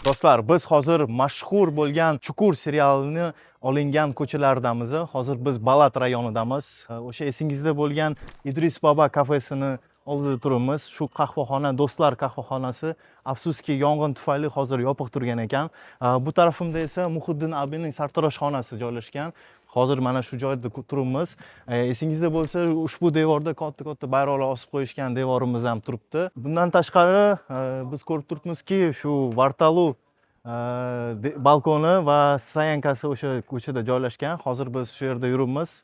Do'stlar, biz hozir mashhur bo'lgan Chukur serialini olingan ko'chalardamiz. Hozir biz Balat rayonidamiz. O'sha esingizda bo'lgan Idris Bobo kafesini oldida turibmiz. Shu qahvaxona, Do'stlar qahvaxonasi afsuski yong'in tufayli hozir yopiq turgan ekan. Bu tarafimda esa Muhiddin abining sartaroshxonasi joylashgan. Hozir mana shu joyda turibmiz. Esingizda bo'lsa, ushbu devorda katta-katta bayroqlar osib qo'yishgan devorimiz ham turibdi. Bundan tashqari biz ko'rib turibmizki, shu Vartalu balkoni va stoyankasi o'sha ko'chada joylashgan. Hozir biz shu yerda yuribmiz.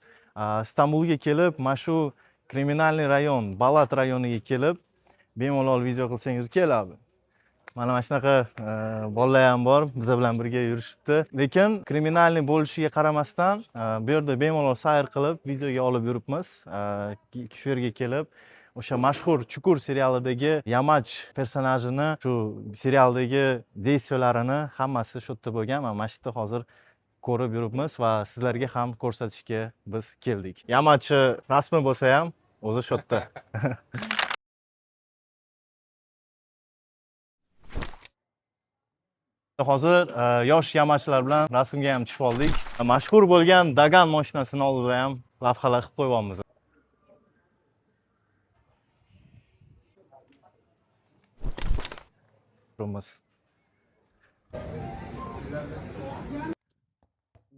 Istanbulga kelib, mana shu kriminalniy rayon, Balat rayoniga kelib, bemalol video qilsangiz keladi. Mana shunaqa bolalar ham bor, biz bilan birga yurishibdi. Lekin kriminalniy bo'lishiga qaramasdan, bu yerda bemalol sayr qilib, videoga olib yuribmiz. Shu yerga kelib, o'sha mashhur Chukur serialidagi Yamach personajini, shu serialdagi действиялаrini hammasi shu yerda bo'lgan. Mana shu yerda hozir ko'rib yuribmiz va sizlarga ham ko'rsatishga biz keldik. Yamach rasmi bo'lsa ham o'zi shu yerda. Hozir yosh yamachlar bilan rasmga ham tushib oldik. Mashhur bo'lgan Dagan mashinasini oldida ham lavhalar qilib qo'yganmiz.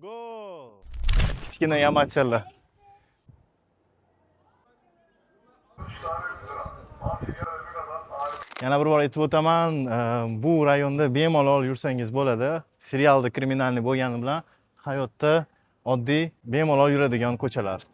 Gol! Kichkina yamachlar. Yana bir bor aytib o'taman, bu rayonda bemalol yursangiz bo'ladi. Serialda kriminalniy bo'lgani bilan hayotda oddiy bemalol yuradigan ko'chalar.